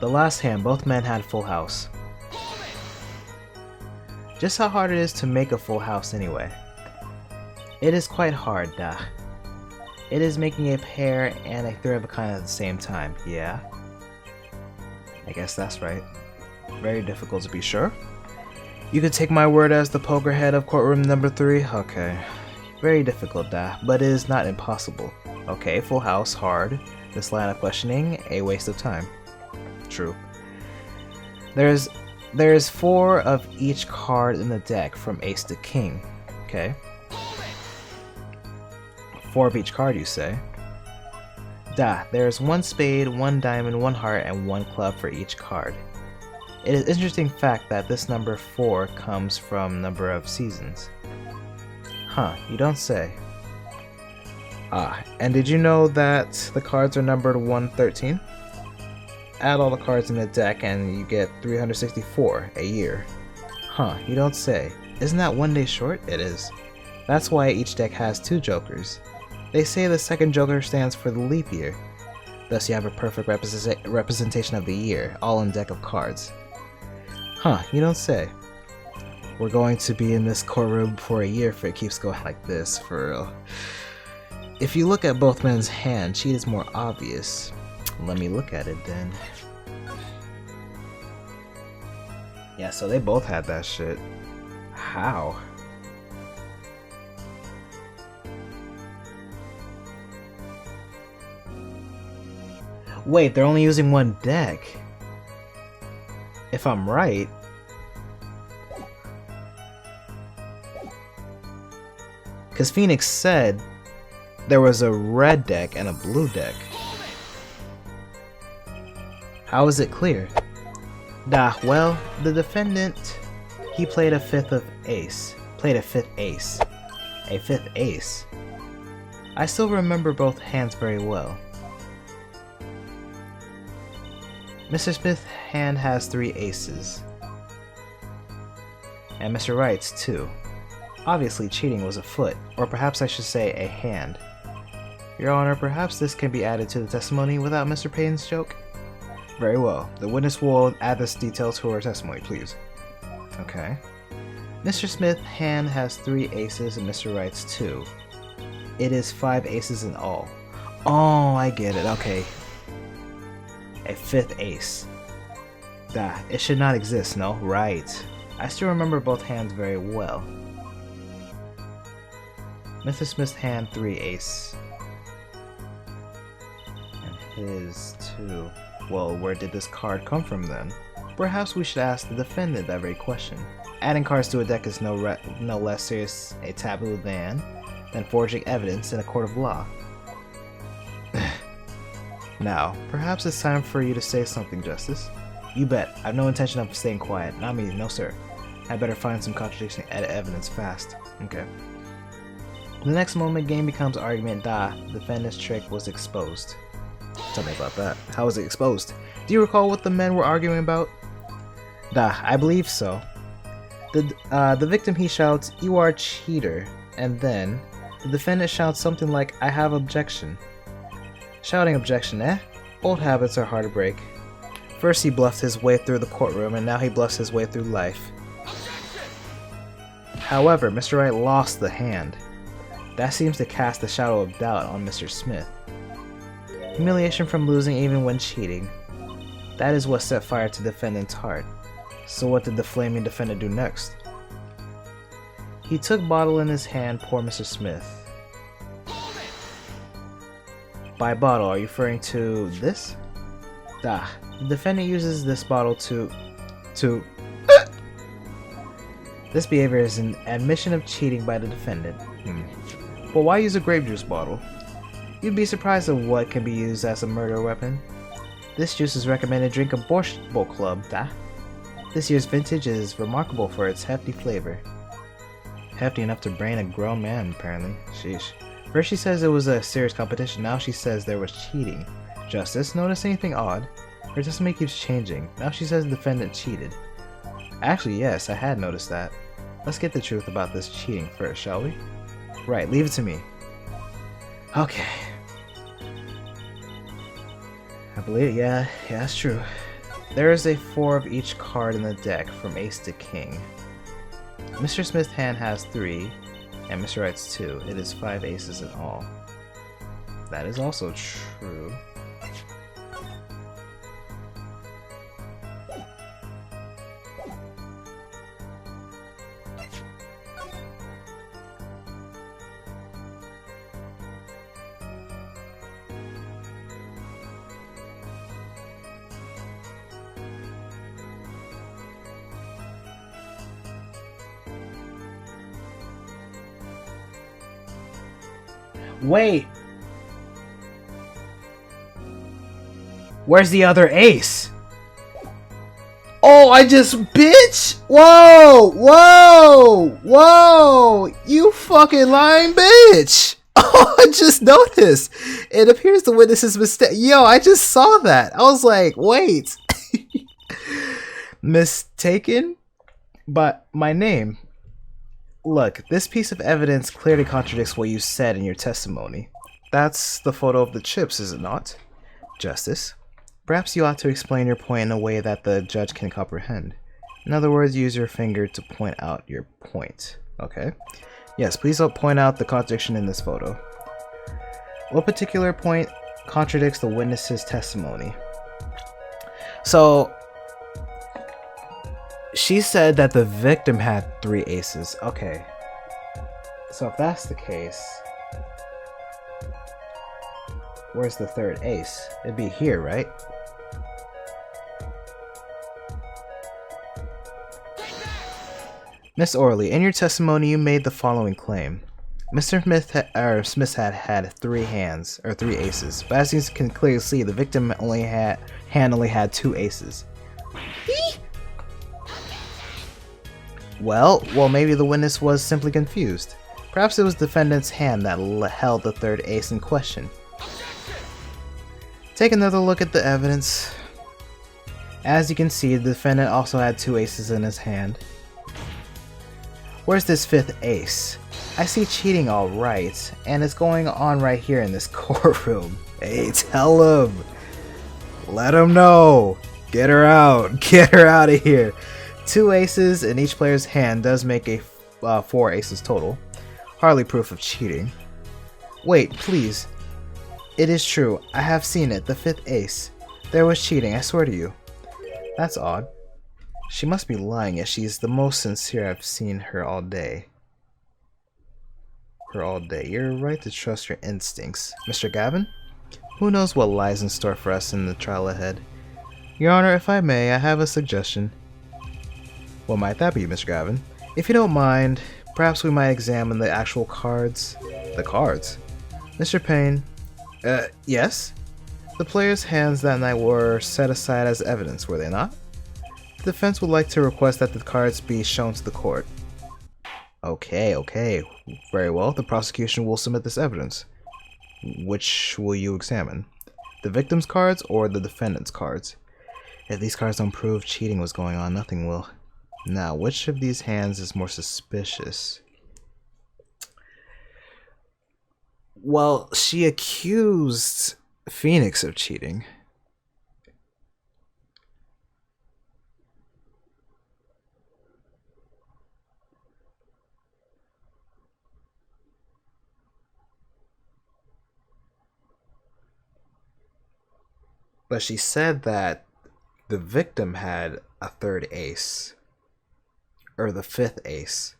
The last hand, both men had full house. Just how hard it is to make a full house anyway. It is quite hard, It is making a pair and a 3 of a kind at the same time, yeah? I guess that's right. Very difficult to be sure. You could take my word as the poker head of courtroom number 3. Okay. Very difficult, but it is not impossible. Okay, full house, hard. This line of questioning, a waste of time. True. There is 4 of each card in the deck, from ace to king. Okay. 4 of each card, you say? There is 1 spade, 1 diamond, 1 heart, and 1 club for each card. It is an interesting fact that this number 4 comes from number of seasons. You don't say. And did you know that the cards are numbered 1-13? Add all the cards in the deck and you get 364 a year. You don't say. Isn't that 1 day short? It is. That's why each deck has 2 jokers. They say the second joker stands for the leap year. Thus you have a perfect representation of the year, all in deck of cards. You don't say. We're going to be in this courtroom for a year if it keeps going like this, for real. If you look at both men's hand, cheat is more obvious. Let me look at it then. Yeah, so they both had that shit. How? Wait, they're only using 1 deck. If I'm right. Because Phoenix said there was a red deck and a blue deck. How is it clear? Well, the defendant, he played a 5th ace. A 5th ace. I still remember both hands very well. Mr. Smith's hand has 3 aces. And Mr. Wright's 2. Obviously cheating was afoot, or perhaps I should say a hand. Your Honor, perhaps this can be added to the testimony without Mr. Payne's joke? Very well. The witness will add this detail to her testimony, please. Okay. Mr. Smith's hand has 3 aces and Mr. Wright's 2. It is 5 aces in all. Oh, I get it. Okay. A 5th ace. It should not exist, no? Right. I still remember both hands very well. Mr. Smith's hand 3 ace. And his 2. Well, where did this card come from then? Perhaps we should ask the defendant that very question. Adding cards to a deck is no less serious a taboo than forging evidence in a court of law. Now, perhaps it's time for you to say something, Justice. You bet. I have no intention of staying quiet. Not me, no sir. I better find some contradiction evidence fast. Okay. The next moment, game becomes argument. The defendant's trick was exposed. Tell me about that. How was it exposed? Do you recall what the men were arguing about? I believe so. The victim, he shouts, "You are a cheater," and then the defendant shouts something like, "I have objection." Shouting objection, eh? Old habits are hard to break. First he bluffed his way through the courtroom, and now he bluffs his way through life. However, Mr. Wright lost the hand. That seems to cast a shadow of doubt on Mr. Smith. Humiliation from losing even when cheating. That is what set fire to the defendant's heart. So what did the flaming defendant do next? He took bottle in his hand, poor Mr. Smith. By bottle, are you referring to this? The defendant uses this bottle to This behavior is an admission of cheating by the defendant. But why use a grape juice bottle? You'd be surprised at what can be used as a murder weapon. This juice is recommended drink of Borscht Bowl Club. This year's vintage is remarkable for its hefty flavor. Hefty enough to brain a grown man, apparently. Sheesh. First she says it was a serious competition, now she says there was cheating. Justice, notice anything odd? Her testimony keeps changing. Now she says the defendant cheated. Actually, yes, I had noticed that. Let's get the truth about this cheating first, shall we? Right, leave it to me. Okay. I believe, yeah, that's true. There is a 4 of each card in the deck, from ace to king. Mr. Smith's hand has 3, and Mr. Wright's 2. It is 5 aces in all. That is also true. Wait! Where's the other ace? Oh, I just... Bitch! Whoa! Whoa! Whoa! You fucking lying bitch! Oh, I just noticed! It appears the witness's mistake. Yo, I just saw that! I was like, wait! Mistaken? But my name... Look, this piece of evidence clearly contradicts what you said in your testimony. That's the photo of the chips, is it not? Justice, perhaps you ought to explain your point in a way that the judge can comprehend. In other words, use your finger to point out your point. Okay? Yes, please don't point out the contradiction in this photo. What particular point contradicts the witness's testimony? So... she said that the victim had 3 aces. Okay. So if that's the case, where's the 3rd ace? It'd be here, right? Miss Orley, in your testimony you made the following claim. Mr. Smith had 3 hands, or 3 aces, but as you can clearly see, the victim only had 2 aces. Well, maybe the witness was simply confused. Perhaps it was the defendant's hand that held the 3rd ace in question. Take another look at the evidence. As you can see, the defendant also had 2 aces in his hand. Where's this 5th ace? I see cheating alright, and it's going on right here in this courtroom. Hey, tell him! Let him know. Get her out. Get her out of here. 2 aces in each player's hand does make a 4 aces total. Hardly proof of cheating. Wait, please. It is true. I have seen it. The 5th ace. There was cheating, I swear to you. That's odd. She must be lying, as she's the most sincere I've seen her all day. You're right to trust your instincts. Mr. Gavin? Who knows what lies in store for us in the trial ahead? Your Honor, if I may, I have a suggestion. What might that be, Mr. Gavin? If you don't mind, perhaps we might examine the actual cards. The cards? Mr. Payne? Yes? The players' hands that night were set aside as evidence, were they not? The defense would like to request that the cards be shown to the court. Okay. Very well. The prosecution will submit this evidence. Which will you examine? The victim's cards or the defendant's cards? If these cards don't prove cheating was going on, nothing will. Now, which of these hands is more suspicious? Well, she accused Phoenix of cheating. But she said that the victim had a 3rd ace. Or the 5th ace.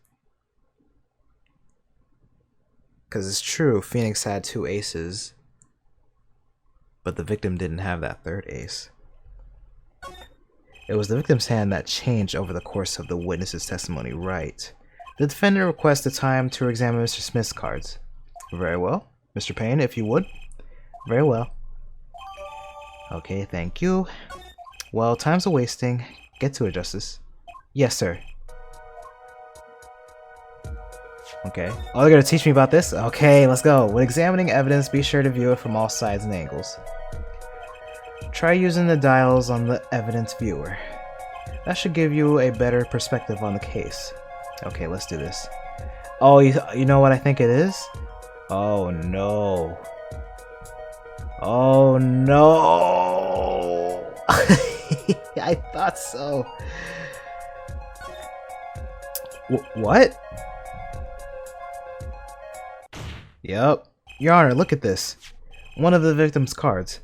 Because it's true, Phoenix had 2 aces. But the victim didn't have that 3rd ace. It was the victim's hand that changed over the course of the witness's testimony, right? The defendant requests the time to examine Mr. Smith's cards. Very well. Mr. Payne, if you would. Very well. Okay, thank you. Well, time's a-wasting. Get to it, Justice. Yes, sir. Okay. Oh, they're gonna teach me about this? Okay, let's go. When examining evidence, be sure to view it from all sides and angles. Try using the dials on the evidence viewer. That should give you a better perspective on the case. Okay, let's do this. Oh, you know what I think it is? Oh, no. Oh, no. I thought so. What? Yep. Your Honor, look at this. One of the victim's cards.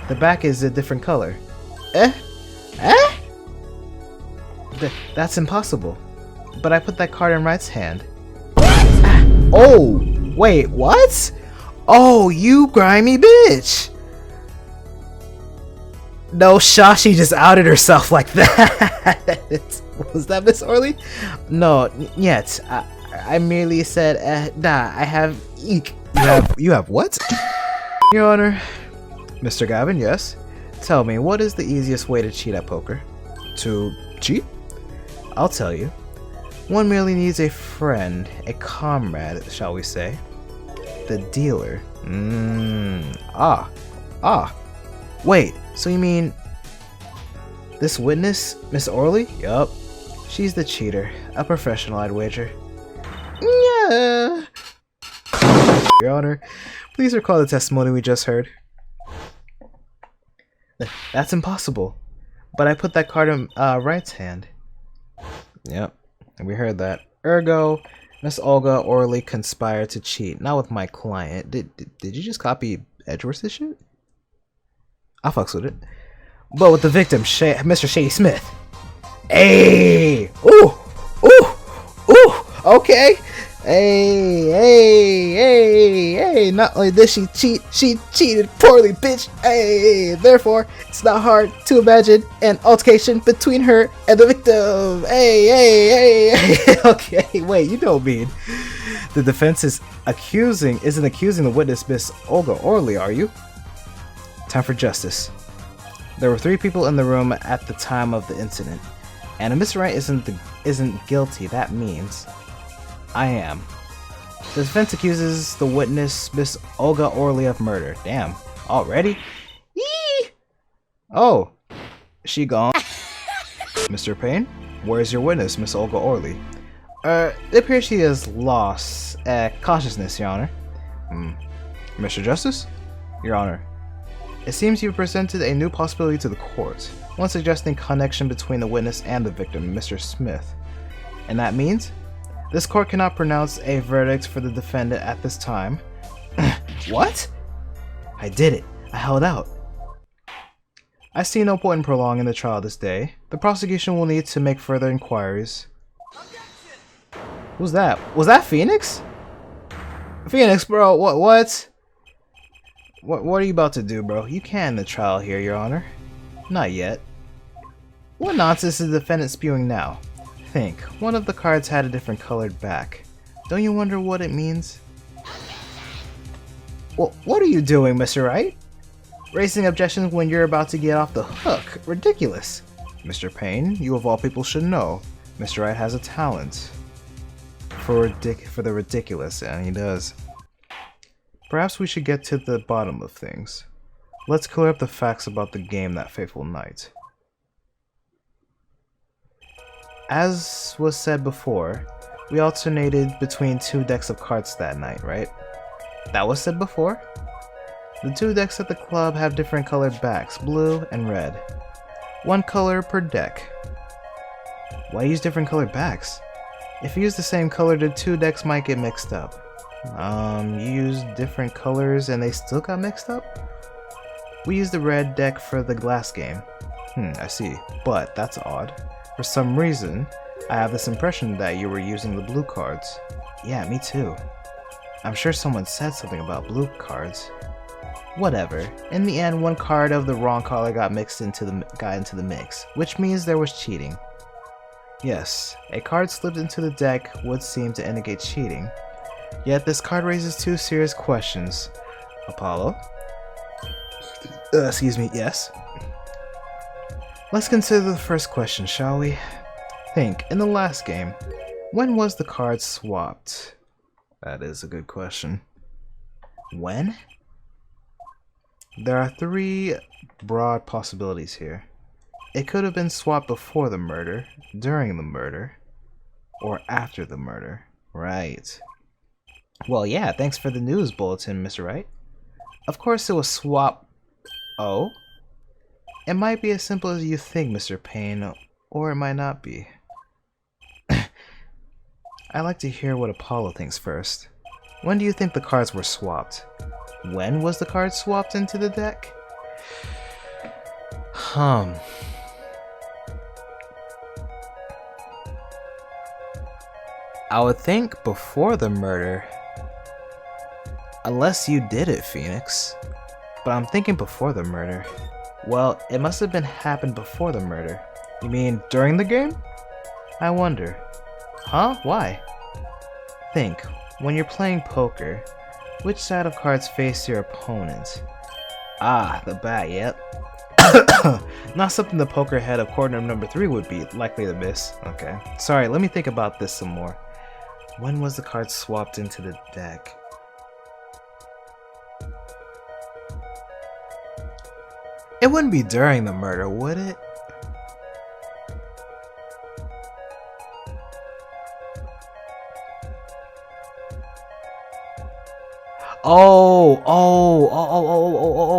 The back is a different color. Eh? That's impossible. But I put that card in Wright's hand. Oh, wait, what? Oh, you grimy bitch! No, Shashi just outed herself like that. Was that Miss Orly? No, yet. I merely said, nah, I have ink. You have what? Your Honor. Mr. Gavin, yes? Tell me, what is the easiest way to cheat at poker? To cheat? I'll tell you. One merely needs a friend, a comrade, shall we say. The dealer. Wait, so you mean this witness, Miss Orly? Yup. She's the cheater. A professional, I'd wager. Yeah. Your Honor, please recall the testimony we just heard. That's impossible. But I put that card in Wright's hand. Yep, we heard that. Ergo, Miss Olga Orly conspired to cheat. Not with my client. Did you just copy Edgeworth's shit? I'll fucks with it. But with the victim, Mr. Shady Smith. Hey! Ooh! Okay! Hey! Not only did she cheat, she cheated poorly, bitch! Hey! Therefore, it's not hard to imagine an altercation between her and the victim! Hey! Okay, wait, you don't mean the defense isn't accusing the witness, Miss Olga Orly, are you? Time for justice. There were 3 people in the room at the time of the incident, and if Miss Wright isn't guilty, that means I am. The defense accuses the witness, Miss Olga Orly, of murder. Damn, already? Yee! Oh, is she gone? Mr. Payne, where's your witness, Miss Olga Orly? It appears she has lost consciousness, Your Honor. Mr. Justice? Your Honor. It seems you've presented a new possibility to the court, one suggesting connection between the witness and the victim, Mr. Smith. And that means? This court cannot pronounce a verdict for the defendant at this time. What? I did it. I held out. I see no point in prolonging the trial this day. The prosecution will need to make further inquiries. Who's that? Was that Phoenix? Phoenix, bro, what? What are you about to do, bro? You can't end the trial here, Your Honor. Not yet. What nonsense is the defendant spewing now? Think. One of the cards had a different colored back. Don't you wonder what it means? Well, what are you doing, Mr. Wright? Raising objections when you're about to get off the hook. Ridiculous. Mr. Payne, you of all people should know. Mr. Wright has a talent for the ridiculous, and he does. Perhaps we should get to the bottom of things. Let's clear up the facts about the game that fateful night. As was said before, we alternated between 2 decks of cards that night, right? That was said before? The 2 decks at the club have different colored backs, blue and red. 1 color per deck. Why use different colored backs? If you use the same color, the 2 decks might get mixed up. You used different colors and they still got mixed up? We used the red deck for the glass game. I see. But that's odd. For some reason, I have this impression that you were using the blue cards. Yeah, me too. I'm sure someone said something about blue cards. Whatever. In the end, 1 card of the wrong color got into the mix, which means there was cheating. Yes, a card slipped into the deck would seem to indicate cheating. Yet this card raises 2 serious questions. Apollo? Excuse me, yes? Let's consider the first question, shall we? Think, in the last game, when was the card swapped? That is a good question. When? There are 3 broad possibilities here. It could have been swapped before the murder, during the murder, or after the murder. Right. Well, yeah, thanks for the news bulletin, Mr. Wright. Of course it was swap... Oh? It might be as simple as you think, Mr. Payne, or it might not be. I'd like to hear what Apollo thinks first. When do you think the cards were swapped? When was the card swapped into the deck? I would think before the murder. Unless you did it, Phoenix. But I'm thinking before the murder. Well, it must have happened before the murder. You mean during the game? I wonder. Huh? Why? Think. When you're playing poker, which side of cards face your opponent? Ah, the bat, yep. Not something the poker head of corner number 3 would be likely to miss. Okay. Sorry, let me think about this some more. When was the card swapped into the deck? It wouldn't be during the murder, would it?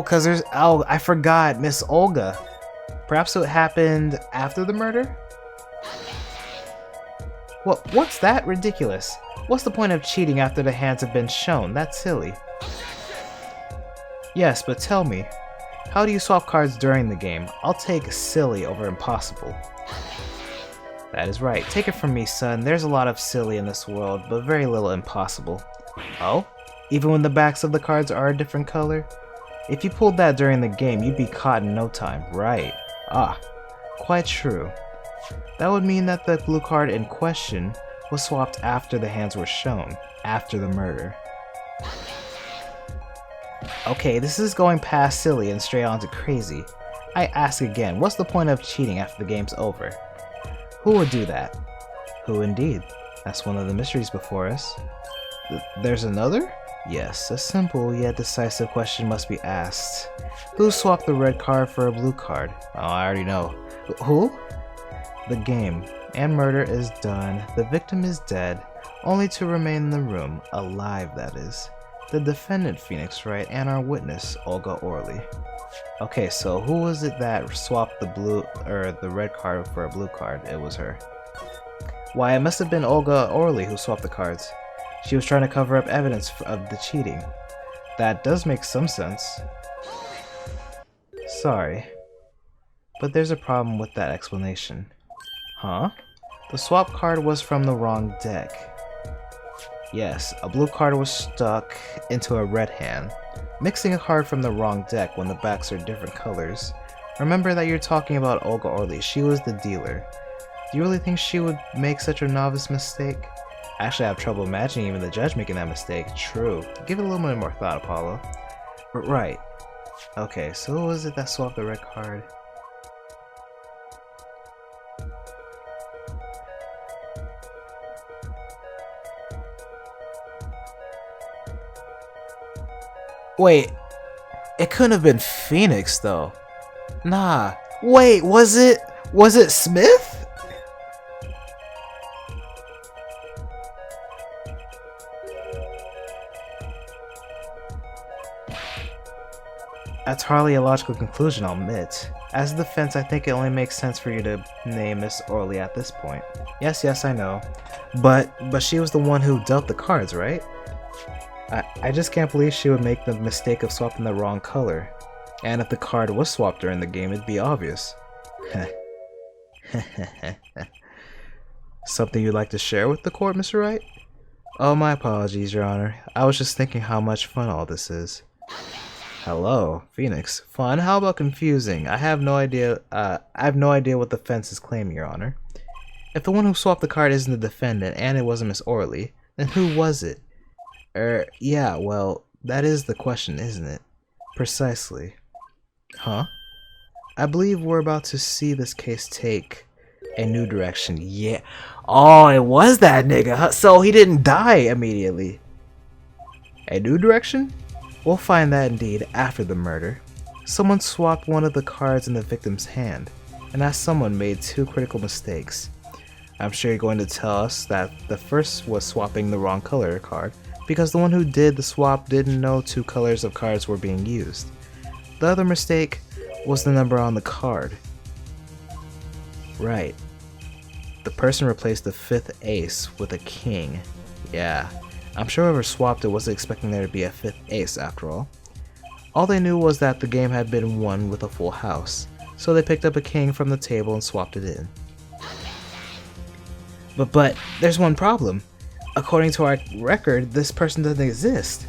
Because there's, I forgot, Miss Olga. Perhaps it happened after the murder? What's that? Ridiculous. What's the point of cheating after the hands have been shown? That's silly. Yes, but tell me, how do you swap cards during the game? I'll take silly over impossible. That is right. Take it from me, son. There's a lot of silly in this world, but very little impossible. Oh? Even when the backs of the cards are a different color? If you pulled that during the game, you'd be caught in no time, right? Ah, quite true. That would mean that the blue card in question was swapped after the hands were shown, after the murder. Okay, this is going past silly and straight on to crazy. I ask again, what's the point of cheating after the game's over? Who would do that? Who indeed? That's one of the mysteries before us. There's another? Yes, a simple yet decisive question must be asked. Who swapped the red card for a blue card? Oh, I already know. Who? The game and murder is done. The victim is dead, only to remain in the room, alive that is. The defendant, Phoenix Wright, and our witness, Olga Orley. Okay, so who was it that swapped the red card for a blue card? It was her. Why, it must have been Olga Orly who swapped the cards. She was trying to cover up evidence of the cheating. That does make some sense. Sorry, but there's a problem with that explanation. Huh? The swap card was from the wrong deck. Yes, a blue card was stuck into a red hand. Mixing a card from the wrong deck when the backs are different colors. Remember that you're talking about Olga Orly. She was the dealer. Do you really think she would make such a novice mistake? Actually, I have trouble imagining even the judge making that mistake. True. Give it a little bit more thought, Apollo. Right. Okay, so who was it that swapped the red card? Wait, it couldn't have been Phoenix though. Nah. Wait, was it Smith? That's hardly a logical conclusion, I'll admit. As a defense, I think it only makes sense for you to name Miss Orly at this point. Yes, I know. But she was the one who dealt the cards, right? I just can't believe she would make the mistake of swapping the wrong color. And if the card was swapped during the game, it'd be obvious. Something you'd like to share with the court, Mr. Wright? Oh, my apologies, Your Honor. I was just thinking how much fun all this is. Hello, Phoenix. Fun? How about confusing? I have no idea what the defense is claiming, Your Honor. If the one who swapped the card isn't the defendant and it wasn't Miss Orly, then who was it? Yeah, well, that is the question, isn't it? Precisely. Huh? I believe we're about to see this case take a new direction. Yeah. Oh, it was that nigga. So he didn't die immediately. A new direction? We'll find that indeed after the murder. Someone swapped one of the cards in the victim's hand, and that someone made two critical mistakes. I'm sure you're going to tell us that the first was swapping the wrong color card, because the one who did the swap didn't know two colors of cards were being used. The other mistake was the number on the card. Right. The person replaced the fifth ace with a king. Yeah, I'm sure whoever swapped it wasn't expecting there to be a fifth ace after all. All they knew was that the game had been won with a full house, so they picked up a king from the table and swapped it in. But there's one problem. According to our record, this person doesn't exist.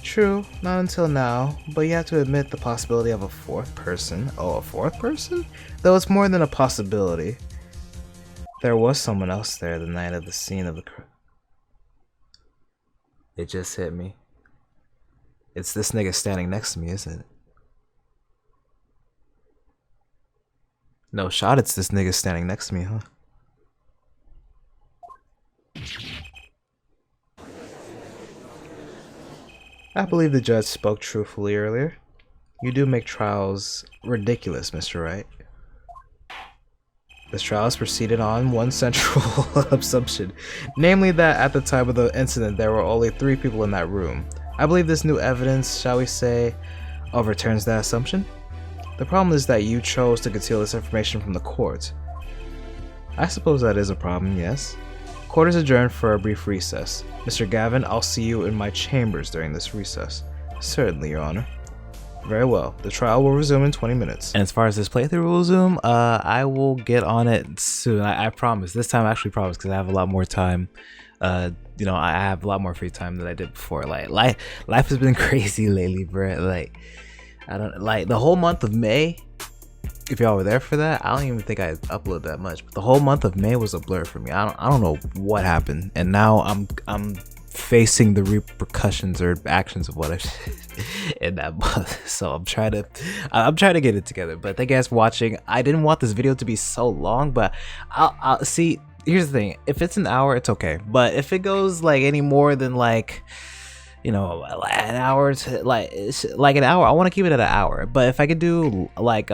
True, not until now, but you have to admit the possibility of a fourth person. Oh, a fourth person? Though it's more than a possibility. There was someone else there the night of the scene of the crime. It just hit me. It's this nigga standing next to me, isn't it? No shot, it's this nigga standing next to me, huh? I believe the judge spoke truthfully earlier. You do make trials ridiculous, Mr. Wright. This trial is proceeded on one central assumption, namely that at the time of the incident there were only 3 people in that room. I believe this new evidence, shall we say, overturns that assumption. The problem is that you chose to conceal this information from the court. I suppose that is a problem, yes. Court is adjourned for a brief recess. Mr. Gavin, I'll see you in my chambers during this recess. Certainly, Your Honor. Very well. The trial will resume in 20 minutes. And as far as this playthrough will resume, I will get on it soon. I promise. This time I actually promise, because I have a lot more time. You know, I have a lot more free time than I did before. Like, life has been crazy lately, bro. Like, I don't like the whole month of May. If y'all were there for that, I don't even think I uploaded that much. But the whole month of May was a blur for me. I don't know what happened, and now I'm facing the repercussions or actions of what I did in that month. So I'm trying to get it together. But thank you guys for watching. I didn't want this video to be so long, but I'll see. Here's the thing: if it's an hour, it's okay. But if it goes like any more than like, you know, an hour to like an hour, I want to keep it at an hour. But if I could do like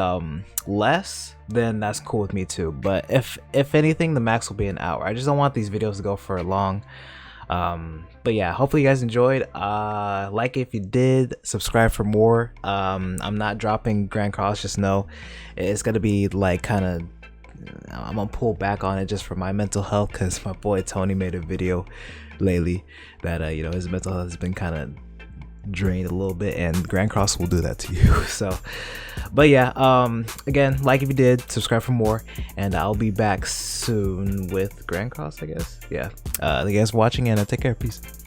less, then that's cool with me too. But if anything, the max will be an hour. I just don't want these videos to go for long. But yeah, hopefully you guys enjoyed. Like if you did, subscribe for more. I'm not dropping Grand Cross, just know it's gonna be like kind of, I'm gonna pull back on it just for my mental health, because my boy Tony made a video lately that you know, his mental health has been kind of drained a little bit, and Grand Cross will do that to you. So but yeah, again, like if you did, subscribe for more, and I'll be back soon with Grand Cross, I guess. Yeah, thank you guys for watching, and take care. Peace.